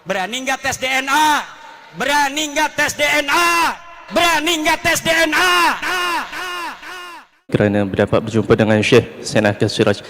Berani nggak tes DNA? Berani nggak tes DNA? Berani nggak tes DNA? Kerana berdapat berjumpa dengan Syekh Senakas Siraj.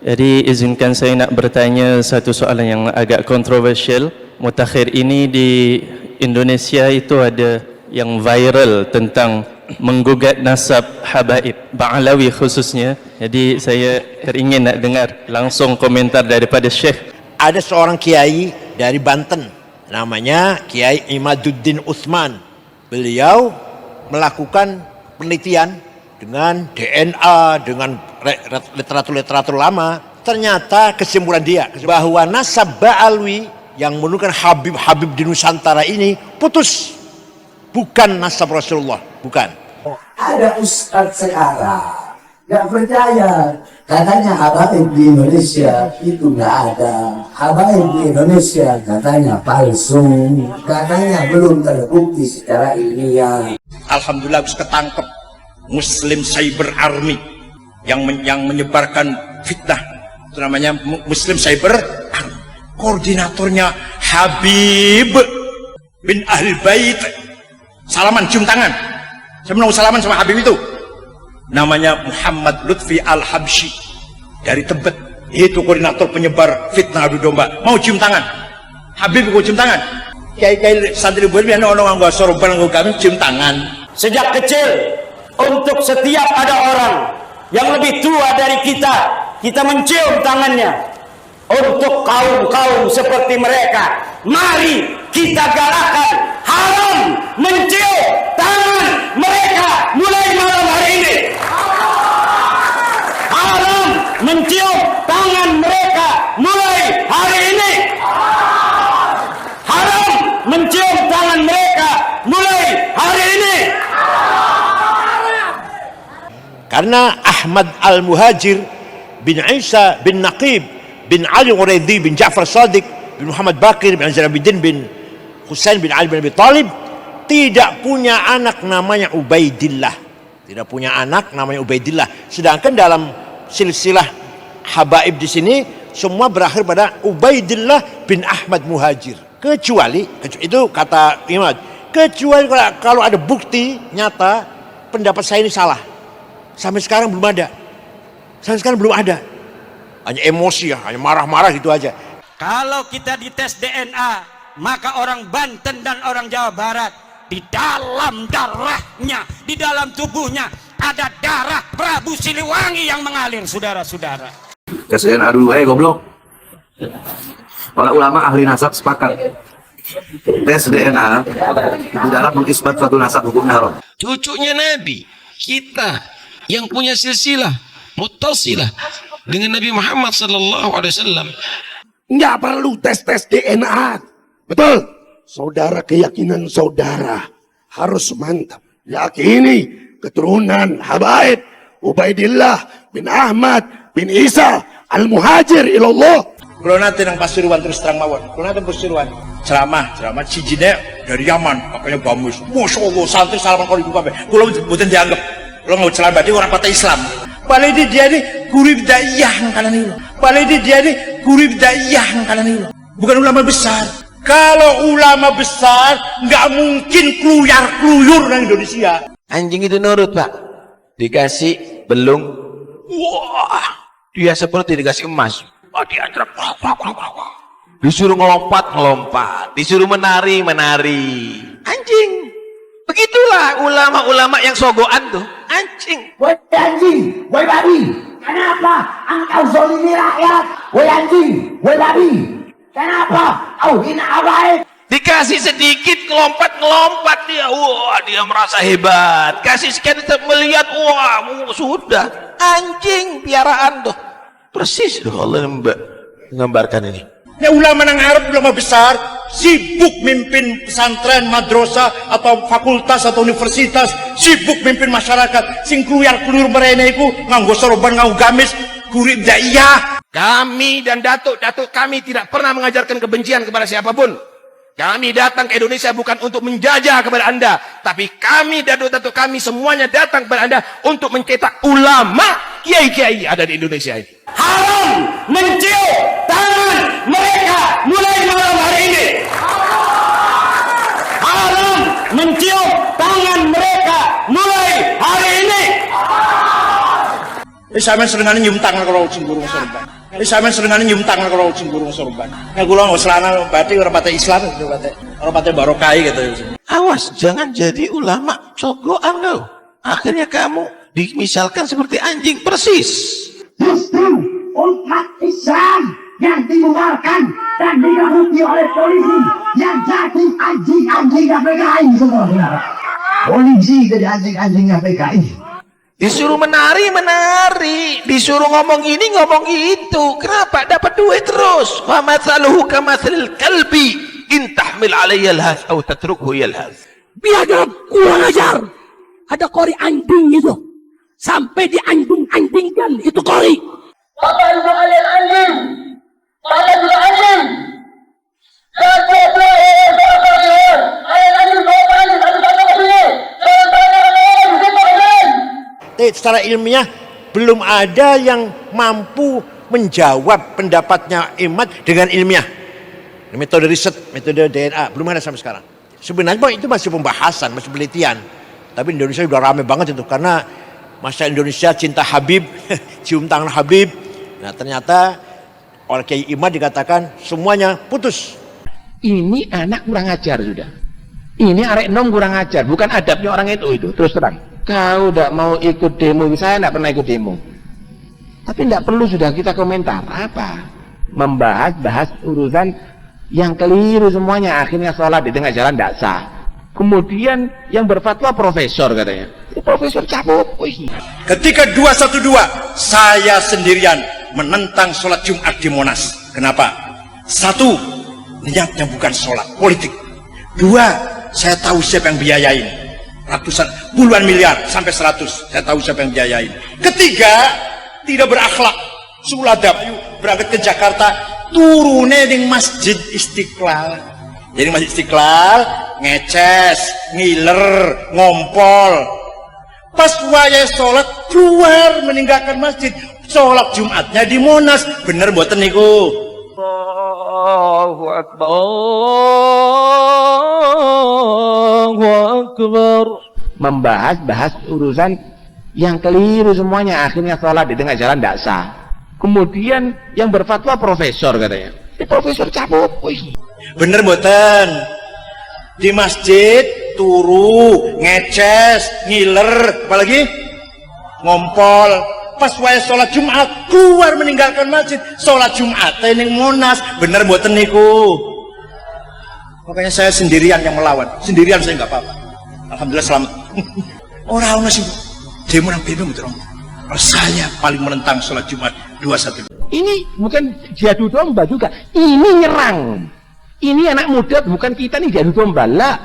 Jadi izinkan saya nak bertanya satu soalan yang agak kontroversial. Mutakhir ini di Indonesia itu ada yang viral tentang menggugat nasab habaib Ba'alawi khususnya. Jadi saya teringin nak dengar langsung komentar daripada Syekh. Ada seorang kiai dari Banten, namanya Kiai Imaduddin Utsman. Beliau melakukan penelitian dengan DNA, dengan literatur lama. Ternyata kesimpulan dia bahwa nasab Ba'alawi yang menunjukkan Habib-Habib di Nusantara ini putus, bukan nasab Rasulullah, bukan. Ada ustadz sekarang nggak percaya, katanya habaib di Indonesia itu nggak ada. Habaib di Indonesia katanya palsu, katanya belum terbukti secara ilmiah. Alhamdulillah bisa ketangkep Muslim Cyber Army yang menyebarkan fitnah. Itu namanya Muslim Cyber Army. Koordinatornya Habib bin Ahl Bait. Salaman, cium tangan. Saya mau salaman sama Habib itu. Namanya Muhammad Lutfi Al-Habsyi dari Tebet. Itu koordinator penyebar fitnah adu domba. Mau cium tangan? Habib mau cium tangan? Kiai-kiai santri boleh ana orang nggo sorban nggo kami cium tangan. Sejak kecil, untuk setiap ada orang yang lebih tua dari kita mencium tangannya. Untuk kaum-kaum seperti mereka, mari kita galakkan haram mencium tangan mereka mulai malam hari ini. Haram mencium tangan mereka mulai hari ini. Haram mencium tangan mereka mulai hari ini. Karena Ahmad Al-Muhajir bin Isa bin Naqib bin Ali Uraidi bin Ja'far Shadiq bin Muhammad Bakir bin Zainabidin bin Husain bin Ali bin Abi Talib tidak punya anak namanya Ubaidillah. Tidak punya anak namanya Ubaidillah. Sedangkan dalam silsilah habaib di sini semua berakhir pada Ubaidillah bin Ahmad Muhajir. Kecuali itu kata Imam, kecuali kalau ada bukti nyata pendapat saya ini salah. Sampai sekarang belum ada. Sampai sekarang belum ada. Hanya emosi ya, hanya marah-marah gitu aja. Kalau kita dites DNA, maka orang Banten dan orang Jawa Barat di dalam darahnya, di dalam tubuhnya ada darah Prabu Siliwangi yang mengalir, saudara-saudara. Kasihan adu goblok. Para ulama ahli nasab sepakat tes DNA di dalam mengisbat suatu nasab hukum haram. Cucunya Nabi kita yang punya silsilah muttasilah dengan Nabi Muhammad SAW. Nggak perlu tes DNA. Betul. Saudara, keyakinan saudara harus mantap. Yakini keturunan habaib Ubaidillah bin Ahmad bin Isa Al-Muhajir ilallah. Kalau nanti yang Pasuruan terus terang mawon. Kalau nanti Pasuruan ceramah cijine dari Yaman, makanya bamus. Masya Allah, santri salaman kalau dibuka. Kalau bukan dianggap, kalau nggak ceramah berarti orang kata Islam. Paling dia ini kurib daiyah kanan ini. Paling dia ini kurib daiyah kanan ini. Bukan ulama besar. Kalau ulama besar nggak mungkin kluyur di Indonesia. Anjing itu nurut, Pak. Dikasih belung, wah, dia seperti dikasih emas. Wah, dianjak, disuruh ngelompat, disuruh menari. Anjing. Begitulah ulama-ulama yang sogoan tuh. Anjing. Woi anjing, woi babi, kenapa engkau zalimi rakyat? Woi anjing, woi babi, kenapa kau hina habaib? Dikasih sedikit ngelompat dia. Wah, dia merasa hebat. Kasih sekian melihat, wah, sudah. Anjing piaraan tuh. Persis tuh Allah menggambarkan ini. Ya ulama nang Arab, ulama besar sibuk mimpin pesantren, madrasah atau fakultas atau universitas, sibuk mimpin masyarakat. Sing kluyar-kluyur mereka iku nganggo sorban, nganggo gamis, kurib daiyah. Kami dan datuk kami tidak pernah mengajarkan kebencian kepada siapapun. Kami datang ke Indonesia bukan untuk menjajah kepada Anda, tapi kami datuk kami semuanya datang kepada Anda untuk mencetak ulama, kiai-kiai ada di Indonesia ini. Haram mencium tangan mereka mulai malam hari ini. Sampeyan senengane nyium tangan karo sing burung sorban. Sampeyan senengane nyium tangan karo sing burung sorban. Nek kula nggo celana batik ora pate Islam, ora pate barokah gitu. Awas, jangan jadi ulama cogokan kau. Akhirnya kamu dimisalkan seperti anjing persis. Justru umat Islam yang dibubarkan dan digebuki oleh polisi yang jadi anjing-anjing PKI semua. Polisi jadi anjing-anjing PKI. Disuruh menari, disuruh ngomong ini, ngomong itu. Kenapa? Dapat duit terus. Wa mathaluhu kamathalil kalbi in tahmil alayhi yalhas atau tatrukhu yalhas. Biadab, kurang ajar. Ada kori anjing itu. Sampai dianjing-anjingkan itu kori. Bapak juga kalian anjing. Bapak juga anjing. Secara ilmiah belum ada yang mampu menjawab pendapatnya Imad dengan ilmiah. Metode riset, metode DNA belum ada sampai sekarang. Sebenarnya itu masih pembahasan, masih penelitian. Tapi Indonesia udah rame banget itu karena masa Indonesia cinta Habib, cium tangan Habib. Nah ternyata oleh Kiai Imad dikatakan semuanya putus. Ini anak kurang ajar sudah. Ini arek nom kurang ajar, bukan adabnya orang itu terus terang. Kau tidak mau ikut demo, saya tidak pernah ikut demo. Tapi tidak perlu sudah kita komentar apa. Membahas urusan yang keliru semuanya. Akhirnya sholat di tengah jalan tidak sah. Kemudian yang berfatwa profesor katanya. Profesor cabut. Ketika 212 saya sendirian menentang sholat Jumat di Monas. Kenapa? Satu, niatnya bukan sholat politik. Dua, saya tahu siapa yang biayain. Ratusan, puluhan miliar sampai 100. Saya tahu siapa yang biayain. Ketiga, tidak berakhlak. Suladab berangkat ke Jakarta, turunnya di Masjid Istiqlal. Jadi Masjid Istiqlal ngeces, ngiler, ngompol. Pas waya sholat keluar meninggalkan masjid. Sholat Jumatnya di Monas. Bener mboten niku? Allahu Akbar. Allahu Akbar. Membahas urusan yang keliru semuanya. Akhirnya sholat di tengah jalan tidak sah. Kemudian yang berfatwa profesor katanya. Profesor cabut. Bener mboten? Di masjid turu, ngeces, ngiler, apalagi ngompol. Pas waya sholat Jumat keluar meninggalkan masjid. Sholat Jumat ning Monas. Bener mboten niku? Makanya saya sendirian yang melawan. Sendirian saya nggak apa-apa. Alhamdulillah selamat. Orang sih demo nang bebem betul. Saya paling menentang sholat Jumat 21. Ini bukan jadu domba juga. Ini nyerang. Ini anak muda, bukan kita nih jadu domba lah.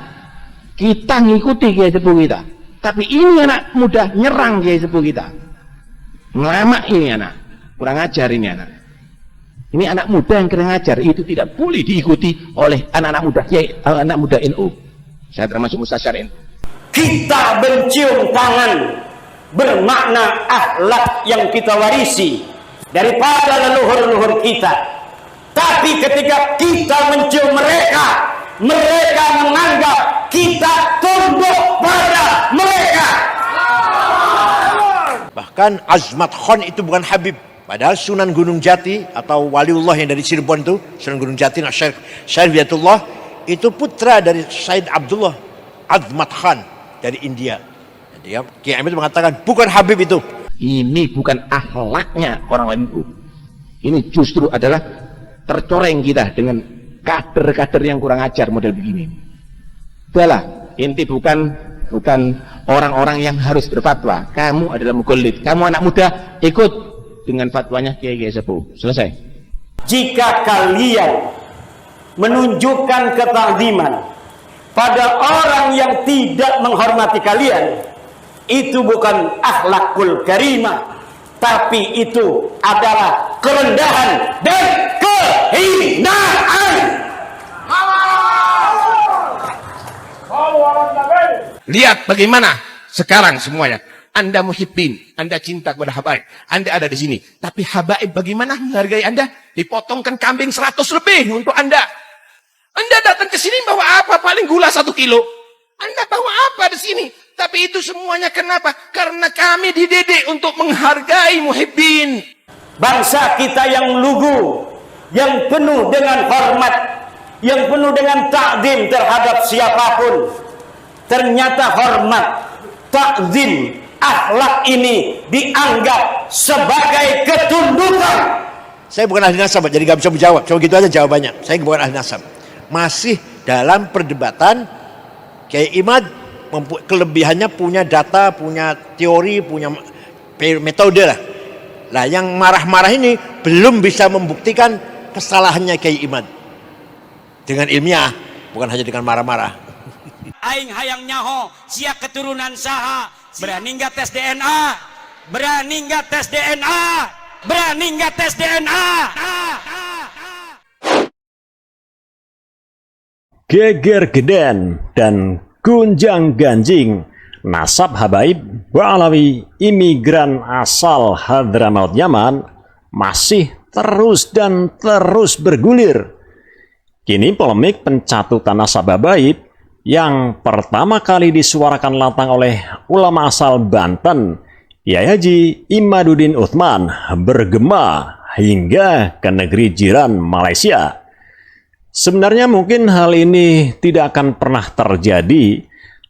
Kita ngikuti kiai sepuh kita. Tapi ini anak muda nyerang kiai sepuh kita. Ngelamak ini anak. Kurang ajar ini anak. Ini anak muda yang kurang ajar. Itu tidak boleh diikuti oleh anak-anak muda kiai, anak muda NU. Saya termasuk mustasyar NU. Kita mencium tangan bermakna akhlak yang kita warisi daripada leluhur-leluhur kita. Tapi ketika kita mencium mereka, mereka menganggap kita tunduk pada mereka. Bahkan Azmat Khan itu bukan Habib. Padahal Sunan Gunung Jati atau Waliullah yang dari Cirebon itu, Sunan Gunung Jati, Syarifiyatullah, itu putra dari Said Abdullah Azmat Khan dari India. Jadi Kiai Amin mengatakan bukan Habib itu. Ini bukan akhlaknya orang NU. Ini justru adalah tercoreng kita dengan kader-kader yang kurang ajar model begini. Itulah inti bukan orang-orang yang harus berfatwa. Kamu adalah mukallid, kamu anak muda ikut dengan fatwanya kiai-kiai sepuh. Selesai. Jika kalian menunjukkan ketakziman pada orang yang tidak menghormati kalian, itu bukan akhlakul karimah, tapi itu adalah kerendahan dan kehinaan. Lihat bagaimana sekarang semuanya. Anda muhibbin, Anda cinta kepada habaib, Anda ada di sini. Tapi habaib bagaimana menghargai Anda? Dipotongkan kambing 100 lebih untuk Anda. Anda datang ke sini bawa apa? Paling gula 1 kilo. Anda tahu apa di sini. Tapi itu semuanya kenapa? Karena kami dididik untuk menghargai muhibbin. Bangsa kita yang lugu, yang penuh dengan hormat, yang penuh dengan takzim terhadap siapapun. Ternyata hormat, takzim, akhlak ini dianggap sebagai ketundukan. Saya bukan ahli nasab, jadi gak bisa menjawab. Cuma gitu aja jawabannya. Saya bukan ahli nasab. Masih dalam perdebatan. Kiai Imad kelebihannya punya data, punya teori, punya metode lah. Nah, yang marah-marah ini belum bisa membuktikan kesalahannya Kiai Imad dengan ilmiah, bukan hanya dengan marah-marah. Aing hayang nyaho sia keturunan saha, berani nggak tes DNA, berani nggak tes DNA, berani nggak tes DNA. Geger geden dan gunjang ganjing, nasab habaib Ba'alawi imigran asal Hadramaut Yaman masih terus dan terus bergulir. Kini polemik pencatutan nasab habaib yang pertama kali disuarakan lantang oleh ulama asal Banten, Kiai Haji Imaduddin Uthman, bergema hingga ke negeri jiran Malaysia. Sebenarnya mungkin hal ini tidak akan pernah terjadi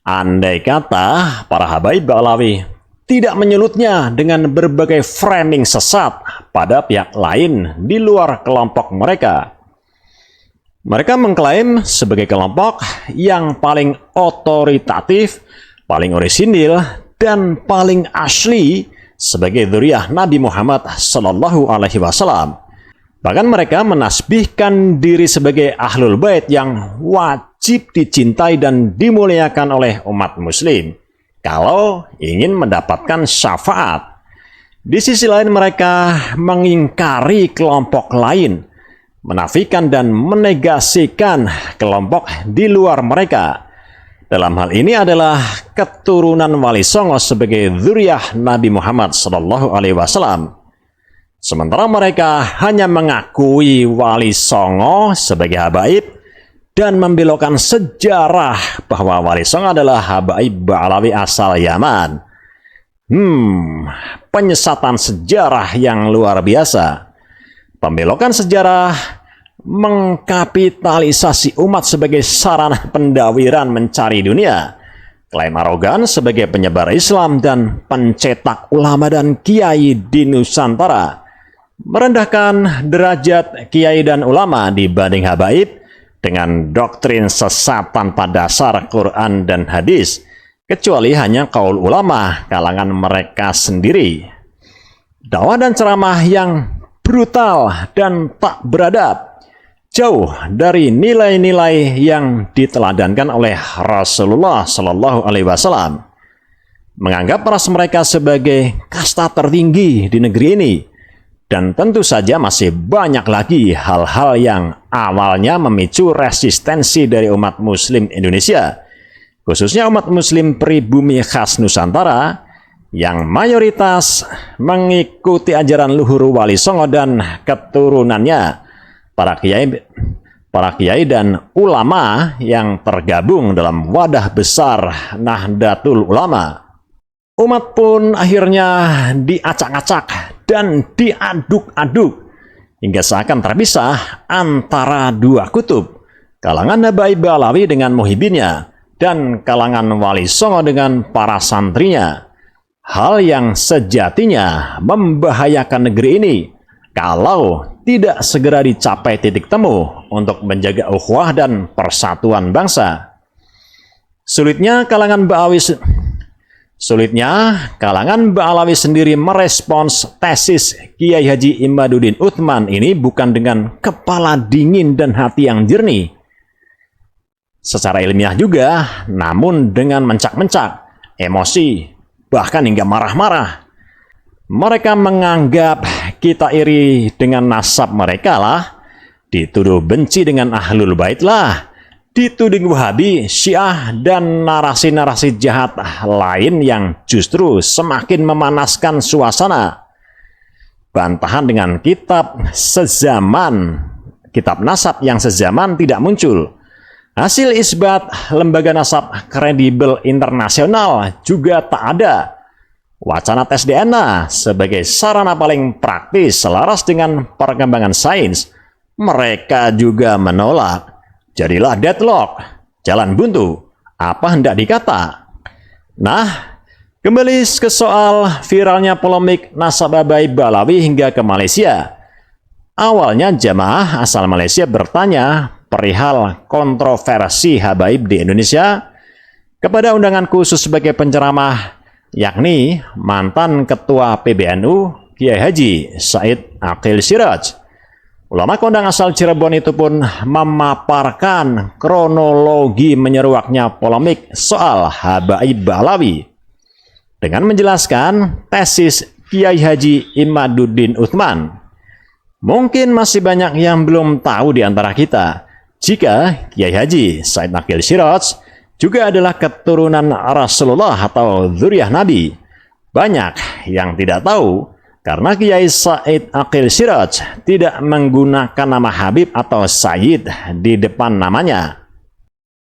andai kata para habaib Ba'alawi tidak menyulutnya dengan berbagai framing sesat pada pihak lain di luar kelompok mereka. Mereka mengklaim sebagai kelompok yang paling otoritatif, paling orisinil, dan paling asli sebagai dzurriyyah Nabi Muhammad SAW. Bahkan mereka menasbihkan diri sebagai ahlul bait yang wajib dicintai dan dimuliakan oleh umat muslim kalau ingin mendapatkan syafaat. Di sisi lain mereka mengingkari kelompok lain, menafikan dan menegasikan kelompok di luar mereka. Dalam hal ini adalah keturunan Wali Songo sebagai dzurriyyah Nabi Muhammad SAW. Sementara mereka hanya mengakui Wali Songo sebagai habaib dan membelokkan sejarah bahwa Wali Songo adalah habaib Ba'alawi asal Yaman. Penyesatan sejarah yang luar biasa. Pembelokan sejarah mengkapitalisasi umat sebagai sarana pendawiran mencari dunia. Klaim arogan sebagai penyebar Islam dan pencetak ulama dan kiai di Nusantara. Merendahkan derajat kiai dan ulama dibanding habaib dengan doktrin sesat tanpa dasar Quran dan hadis, kecuali hanya kaul ulama kalangan mereka sendiri. Dakwah dan ceramah yang brutal dan tak beradab, jauh dari nilai-nilai yang diteladankan oleh Rasulullah SAW, menganggap ras mereka sebagai kasta tertinggi di negeri ini. Dan tentu saja masih banyak lagi hal-hal yang awalnya memicu resistensi dari umat muslim Indonesia, khususnya umat muslim pribumi khas Nusantara, yang mayoritas mengikuti ajaran luhur Wali Songo dan keturunannya, para kiai dan ulama yang tergabung dalam wadah besar Nahdlatul Ulama. Umat pun akhirnya diacak-acak dan diaduk-aduk hingga seakan terpisah antara dua kutub, kalangan habaib Ba'alawi dengan muhibbinnya dan kalangan Wali Songo dengan para santrinya. Hal yang sejatinya membahayakan negeri ini kalau tidak segera dicapai titik temu untuk menjaga ukhuwah dan persatuan bangsa. Sulitnya kalangan Ba'alawi sendiri merespons tesis Kiai Haji Imaduddin Uthman ini bukan dengan kepala dingin dan hati yang jernih secara ilmiah juga, namun dengan mencak-mencak, emosi, bahkan hingga marah-marah. Mereka menganggap kita iri dengan nasab mereka lah, dituduh benci dengan ahlul bait lah, dituding Wahabi, Syiah, dan narasi-narasi jahat lain yang justru semakin memanaskan suasana. Bantahan dengan kitab nasab yang sezaman tidak muncul. Hasil isbat lembaga nasab kredibel internasional juga tak ada. Wacana tes DNA sebagai sarana paling praktis selaras dengan perkembangan sains, mereka juga menolak. Jadilah deadlock, jalan buntu, apa hendak dikata. Nah, kembali ke soal viralnya polemik nasab Habaib Ba'alawi hingga ke Malaysia. Awalnya jamaah asal Malaysia bertanya perihal kontroversi Habaib di Indonesia kepada undangan khusus sebagai penceramah, yakni mantan Ketua PBNU Kiai Haji Said Aqil Siraj. Ulama kondang asal Cirebon itu pun memaparkan kronologi menyeruaknya polemik soal Habaib Ba'alawi dengan menjelaskan tesis Kiai Haji Imaduddin Uthman. Mungkin masih banyak yang belum tahu di antara kita jika Kiai Haji Said Aqil Siraj juga adalah keturunan Rasulullah atau dzurriyyah Nabi. Banyak yang tidak tahu karena Kiai Said Aqil Siraj tidak menggunakan nama Habib atau Sayyid di depan namanya.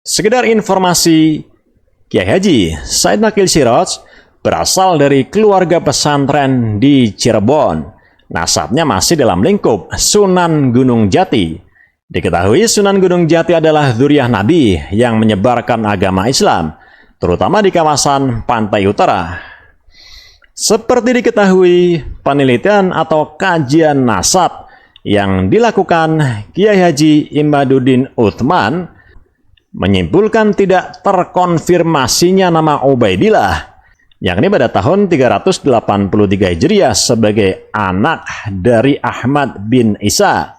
Sekedar informasi, Kiai Haji Said Aqil Siraj berasal dari keluarga pesantren di Cirebon. Nasabnya masih dalam lingkup Sunan Gunung Jati. Diketahui Sunan Gunung Jati adalah dzurriyyah Nabi yang menyebarkan agama Islam, terutama di kawasan pantai utara. Seperti diketahui, penelitian atau kajian nasab yang dilakukan Kiai Haji Imaduddin Uthman menyimpulkan tidak terkonfirmasinya nama Ubaidillah, yakni pada tahun 383 Hijriah sebagai anak dari Ahmad bin Isa.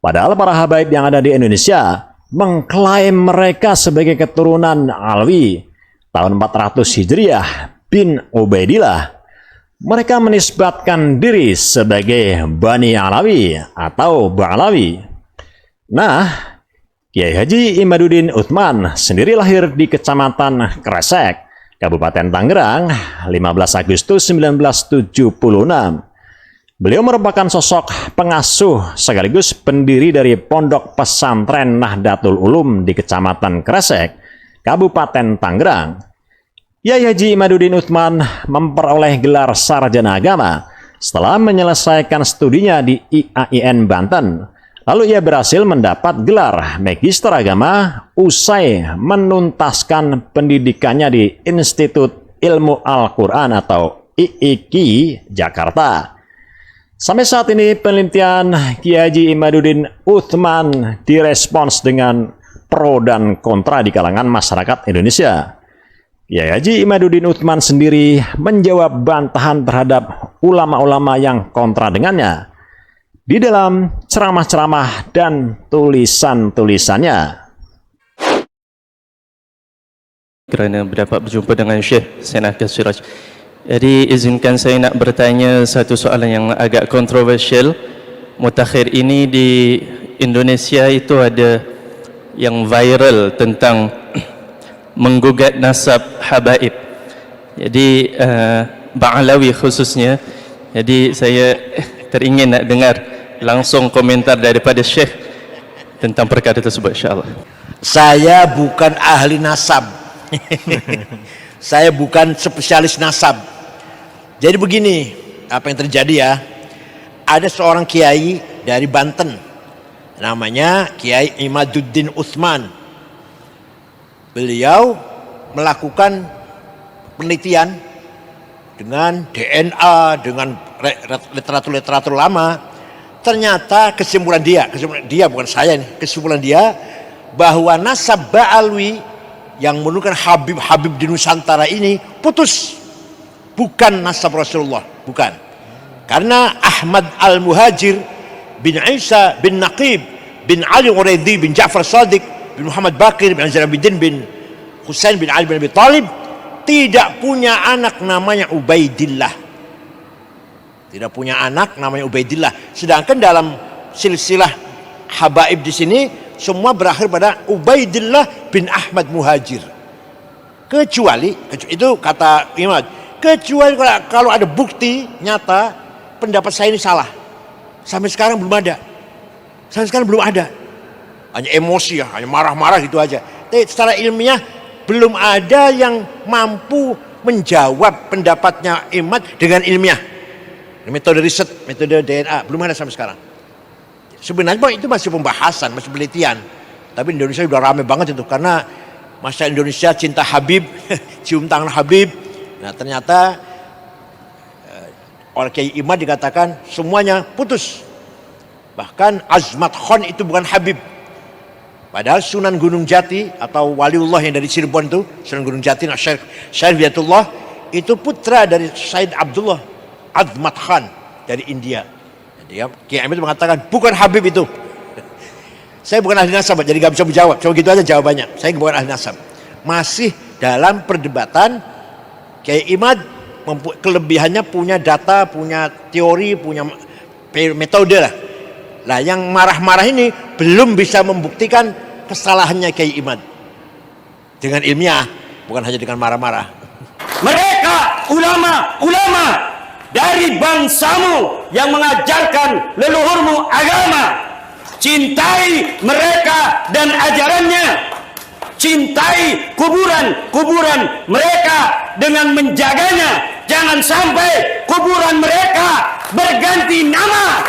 Padahal para habaib yang ada di Indonesia mengklaim mereka sebagai keturunan Alwi tahun 400 Hijriah bin Ubaidillah. Mereka menisbatkan diri sebagai Bani Alawi atau Ba'alawi. Nah, Kiai Haji Imaduddin Uthman sendiri lahir di Kecamatan Kresek, Kabupaten Tangerang, 15 Agustus 1976. Beliau merupakan sosok pengasuh sekaligus pendiri dari Pondok Pesantren Nahdlatul Ulum di Kecamatan Kresek, Kabupaten Tangerang. Kiai Haji Imaduddin Uthman memperoleh gelar sarjana agama setelah menyelesaikan studinya di IAIN Banten. Lalu ia berhasil mendapat gelar Magister Agama usai menuntaskan pendidikannya di Institut Ilmu Al-Quran atau IIKI Jakarta. Sampai saat ini penelitian Kiai Haji Imaduddin Uthman direspons dengan pro dan kontra di kalangan masyarakat Indonesia. Kiai Haji Imaduddin Uthman sendiri menjawab bantahan terhadap ulama-ulama yang kontra dengannya di dalam ceramah-ceramah dan tulisan-tulisannya. Kerana berdapat berjumpa dengan Syekh Aqil Siraj. Jadi izinkan saya nak bertanya satu soalan yang agak kontroversial. Mutakhir ini di Indonesia itu ada yang viral tentang menggugat nasab habaib. Jadi Ba'alawi khususnya. Jadi saya teringin nak dengar langsung komentar daripada Syekh tentang perkara tersebut, insyaAllah. Saya bukan ahli nasab. Saya bukan spesialis nasab. Jadi begini, apa yang terjadi ya? Ada seorang kiai dari Banten, namanya Kiai Imaduddin Uthman. Beliau melakukan penelitian dengan DNA, dengan literatur lama. Ternyata kesimpulan dia bukan saya nih, kesimpulan dia bahwa nasab Ba'alwi yang menunjukkan Habib di Nusantara ini putus, bukan nasab Rasulullah, bukan. Karena Ahmad Al-Muhajir bin Isa bin Naqib bin Ali Uraidi bin Ja'far Shadiq bin Muhammad Bakir bin Zainuddin bin Husain bin Ali bin Abi Talib tidak punya anak namanya Ubaidillah. Tidak punya anak namanya Ubaidillah. Sedangkan dalam silsilah habaib di sini semua berakhir pada Ubaidillah bin Ahmad Muhajir. Kecuali itu kata Imam, kecuali kalau ada bukti nyata pendapat saya ini salah. Sampai sekarang belum ada. hanya emosi ya, hanya marah-marah gitu aja. Tapi secara ilmiah belum ada yang mampu menjawab pendapatnya Imad dengan ilmiah. Metode riset, metode DNA belum ada sampai sekarang. Sebenarnya itu masih pembahasan, masih penelitian. Tapi Indonesia udah rame banget itu karena masyarakat Indonesia cinta Habib, cium tangan Habib. Nah ternyata oleh Kiai Imad dikatakan semuanya putus. Bahkan Azmat Khan itu bukan Habib. Padahal Sunan Gunung Jati atau Waliullah yang dari Cirebon itu, Sunan Gunung Jati, Syekh Wiatullah, itu putra dari Said Abdullah Azmat Khan dari India. Jadi Kiai Imad mengatakan bukan Habib itu. Saya bukan ahli nasab, jadi gak bisa menjawab. Cuma gitu aja jawabannya. Saya bukan ahli nasab. Masih dalam perdebatan. Kiai Imad kelebihannya punya data, punya teori, punya metode lah. Nah yang marah-marah ini belum bisa membuktikan kesalahannya Kiai Imad dengan ilmiah, bukan hanya dengan marah-marah. Mereka ulama dari bangsamu yang mengajarkan leluhurmu agama, cintai mereka dan ajarannya, cintai kuburan mereka dengan menjaganya. Jangan sampai kuburan mereka berganti nama.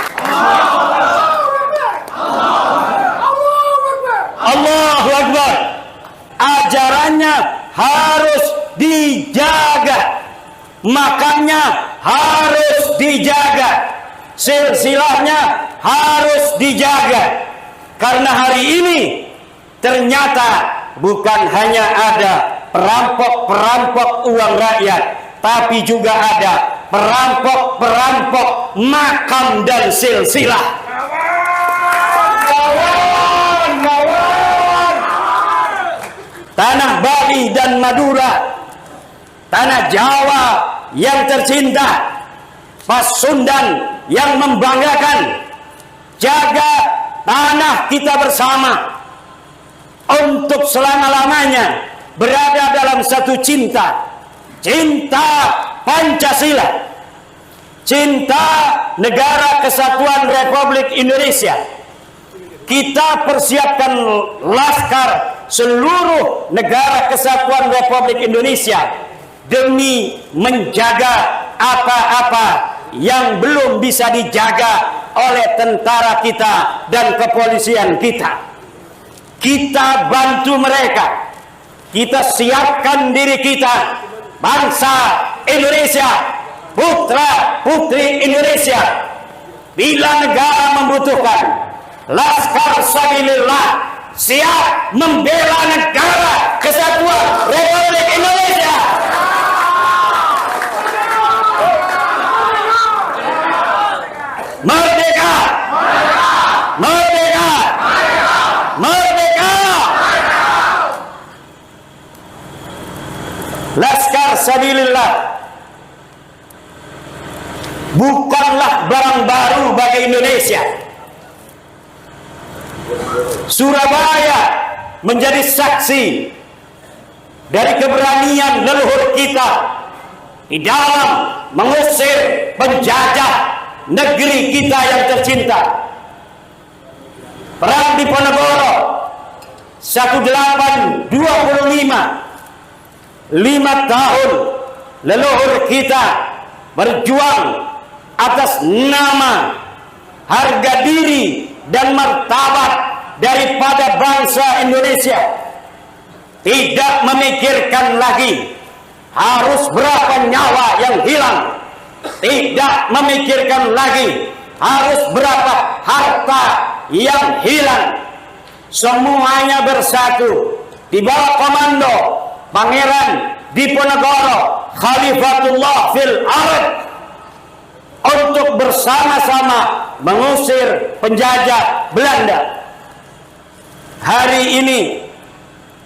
Allahu Akbar. Ajarannya harus dijaga, makamnya harus dijaga, silsilahnya harus dijaga. Karena hari ini ternyata bukan hanya ada perampok-perampok uang rakyat, tapi juga ada perampok-perampok makam dan silsilah. Tanah Bali dan Madura, tanah Jawa yang tercinta, Pasundan yang membanggakan. Jaga tanah kita bersama untuk selama-lamanya berada dalam satu cinta Pancasila, cinta Negara Kesatuan Republik Indonesia. Kita persiapkan laskar seluruh Negara Kesatuan Republik Indonesia demi menjaga apa-apa yang belum bisa dijaga oleh tentara kita dan kepolisian kita. Kita bantu mereka. Kita siapkan diri kita, bangsa Indonesia, putra-putri Indonesia. Bila negara membutuhkan, Laskar Sabilillah siap membela Negara Kesatuan Republik Indonesia. Merdeka! Merdeka! Merdeka! Laskar Sabilillah bukanlah barang baru bagi Indonesia. Surabaya menjadi saksi dari keberanian leluhur kita di dalam mengusir penjajah negeri kita yang tercinta. Perang Diponegoro 1825, 5 tahun leluhur kita berjuang atas nama, harga diri dan martabat daripada bangsa Indonesia. Tidak memikirkan lagi harus berapa nyawa yang hilang, tidak memikirkan lagi harus berapa harta yang hilang. Semuanya bersatu di bawah komando Pangeran Diponegoro Khalifatullah fil Ard untuk bersama-sama mengusir penjajah Belanda. Hari ini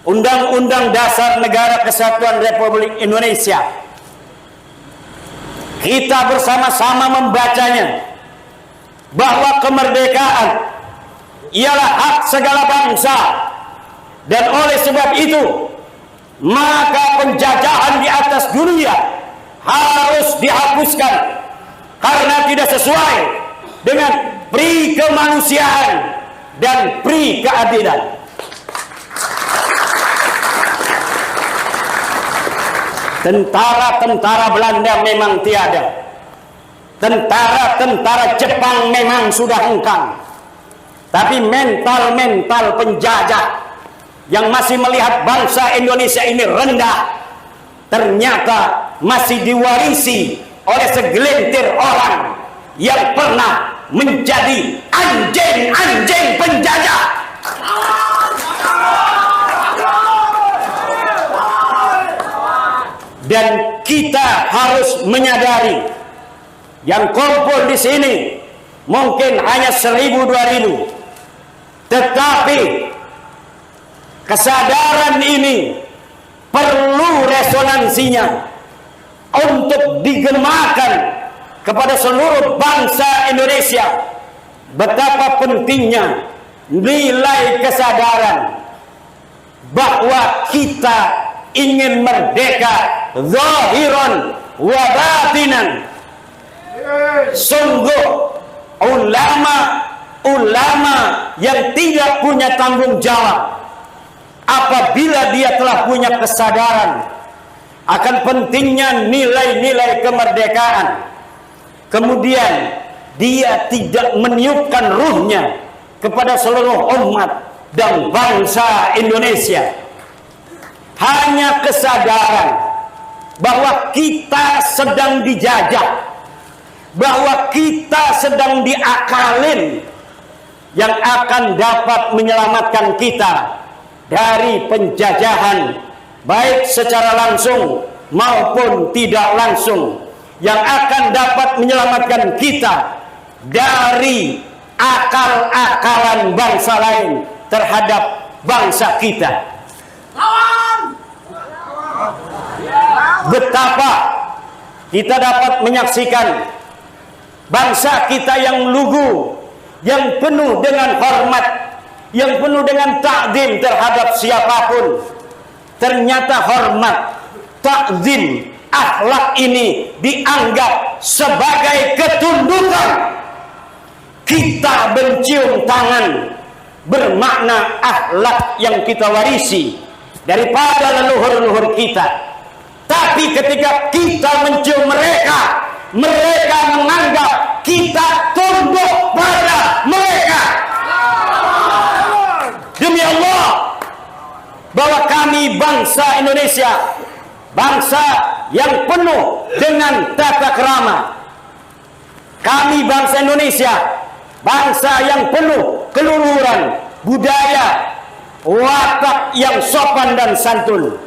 Undang-Undang Dasar Negara Kesatuan Republik Indonesia, kita bersama-sama membacanya, bahwa kemerdekaan ialah hak segala bangsa, dan oleh sebab itu maka penjajahan di atas dunia harus dihapuskan karena tidak sesuai dengan pri kemanusiaan dan pri keadilan. Tentara-tentara Belanda memang tiada. Tentara-tentara Jepang memang sudah hengkang. Tapi mental-mental penjajah yang masih melihat bangsa Indonesia ini rendah, ternyata masih diwarisi oleh segelintir orang yang pernah menjadi anjing-anjing penjajah. Dan kita harus menyadari yang kumpul di sini mungkin hanya 1.000-2.000, tetapi kesadaran ini perlu resonansinya untuk digemakan kepada seluruh bangsa Indonesia betapa pentingnya nilai kesadaran bahwa kita ingin merdeka zahiran wa batinan. Sungguh ulama yang tidak punya tanggung jawab apabila dia telah punya kesadaran akan pentingnya nilai-nilai kemerdekaan, kemudian dia tidak meniupkan ruhnya kepada seluruh umat dan bangsa Indonesia. Hanya kesadaran bahwa kita sedang dijajah, bahwa kita sedang diakalin, yang akan dapat menyelamatkan kita dari penjajahan baik secara langsung maupun tidak langsung, yang akan dapat menyelamatkan kita dari akal-akalan bangsa lain terhadap bangsa kita. Betapa kita dapat menyaksikan bangsa kita yang lugu, yang penuh dengan hormat, yang penuh dengan takzim terhadap siapapun. Ternyata hormat, takzim, akhlak ini dianggap sebagai ketundukan. Kita mencium tangan bermakna akhlak yang kita warisi daripada leluhur-leluhur kita. Tapi ketika kita mencium mereka, mereka menganggap kita tunduk pada mereka. Demi Allah, bahwa kami bangsa Indonesia, bangsa yang penuh dengan tata krama. Kami bangsa Indonesia, bangsa yang penuh keluhuran, budaya, watak yang sopan dan santun.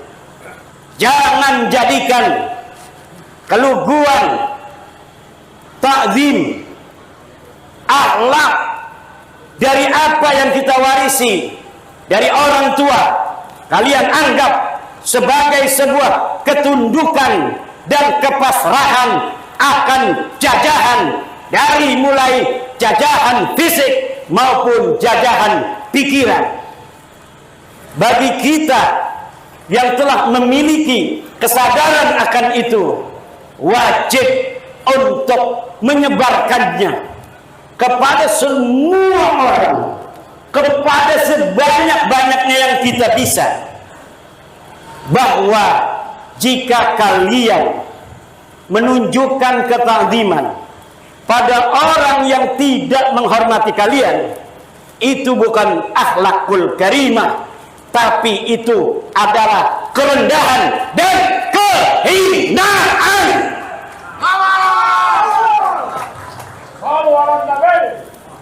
Jangan jadikan keluguan, takzim, akhlak dari apa yang kita warisi dari orang tua, kalian anggap sebagai sebuah ketundukan dan kepasrahan akan jajahan, dari mulai jajahan fisik maupun jajahan pikiran. Bagi kita yang telah memiliki kesadaran akan itu, wajib untuk menyebarkannya kepada semua orang, kepada sebanyak-banyaknya yang kita bisa, bahwa jika kalian menunjukkan ketakziman pada orang yang tidak menghormati kalian, itu bukan akhlakul karimah, tapi itu adalah kerendahan dan kehinaan.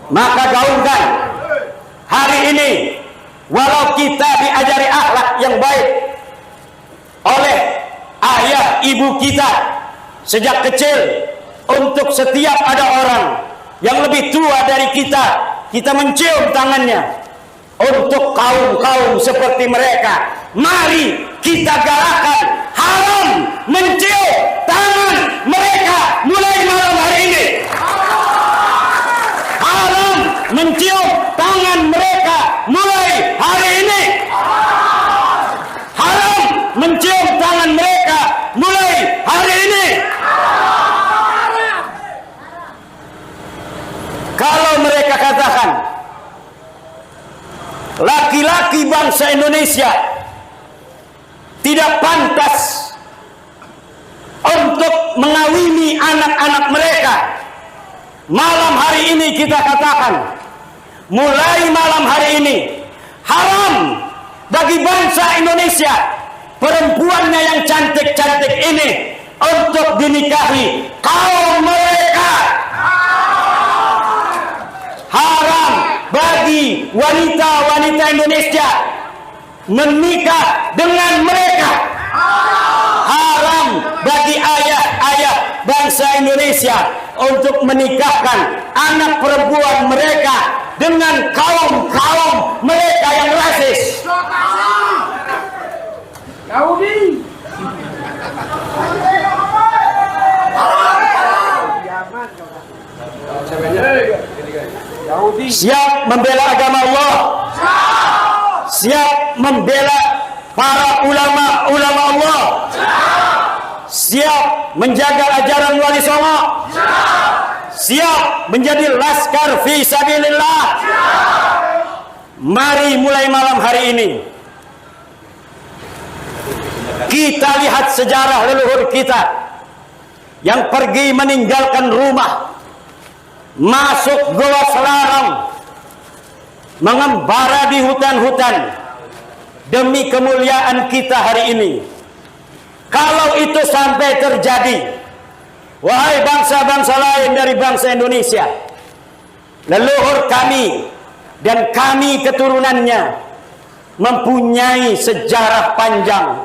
Maka gaungkan hari ini, walau kita diajari akhlak yang baik oleh ayah ibu kita sejak kecil, untuk setiap ada orang yang lebih tua dari kita, kita mencium tangannya. Untuk kaum-kaum seperti mereka, mari kita galakan haram mencium tangan mereka mulai malam hari ini. Haram mencium tangan mereka mulai hari ini. Haram mencium tangan mereka mulai hari ini. Kalau mereka katakan bangsa Indonesia tidak pantas untuk mengawini anak-anak mereka. Malam hari ini kita katakan, mulai malam hari ini haram bagi bangsa Indonesia perempuannya yang cantik-cantik ini untuk dinikahi kaum mereka. Haram bagi wanita-wanita Indonesia menikah dengan mereka. Haram bagi ayah-ayah bangsa Indonesia untuk menikahkan anak perempuan mereka dengan kaum-kaum mereka yang rasis. Siap membela agama Allah, siap membela para ulama-ulama Allah, siap menjaga ajaran Wali Songo, siap menjadi laskar fi sabilillah. Mari mulai malam hari ini kita lihat sejarah leluhur kita yang pergi meninggalkan rumah, masuk goa selarang, mengembara di hutan-hutan demi kemuliaan kita hari ini. Kalau itu sampai terjadi, wahai bangsa-bangsa lain dari bangsa Indonesia, leluhur kami dan kami keturunannya mempunyai sejarah panjang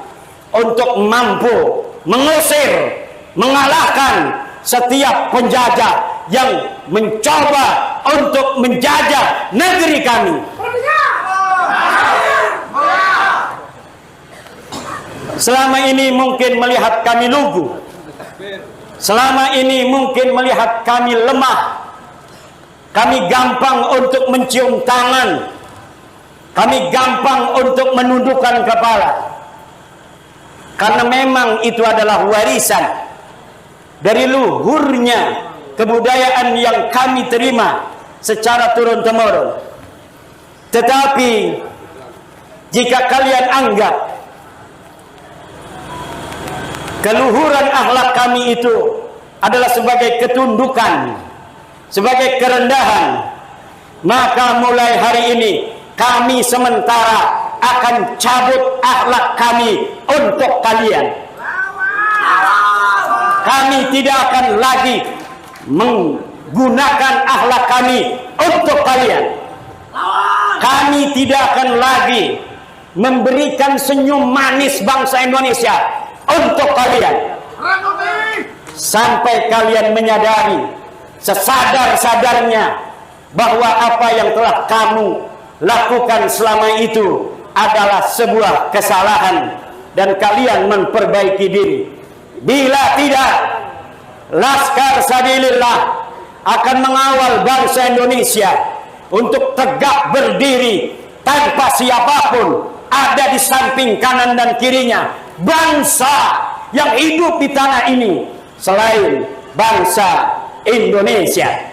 untuk mampu mengusir, mengalahkan setiap penjajah yang mencoba untuk menjajah negeri kami. Selama ini mungkin melihat kami lugu, selama ini mungkin melihat kami lemah, kami gampang untuk mencium tangan, kami gampang untuk menundukkan kepala, karena memang itu adalah warisan dari luhurnya kebudayaan yang kami terima secara turun-temurun. Tetapi jika kalian anggap keluhuran akhlak kami itu adalah sebagai ketundukan, sebagai kerendahan, maka mulai hari ini kami sementara akan cabut akhlak kami untuk kalian. Kami tidak akan lagi menggunakan akhlak kami untuk kalian. Kami tidak akan lagi memberikan senyum manis bangsa Indonesia untuk kalian. Sampai kalian menyadari sesadar-sadarnya bahwa apa yang telah kamu lakukan selama itu adalah sebuah kesalahan dan kalian memperbaiki diri. Bila tidak, Laskar Sabilillah akan mengawal bangsa Indonesia untuk tegak berdiri tanpa siapapun ada di samping kanan dan kirinya bangsa yang hidup di tanah ini selain bangsa Indonesia.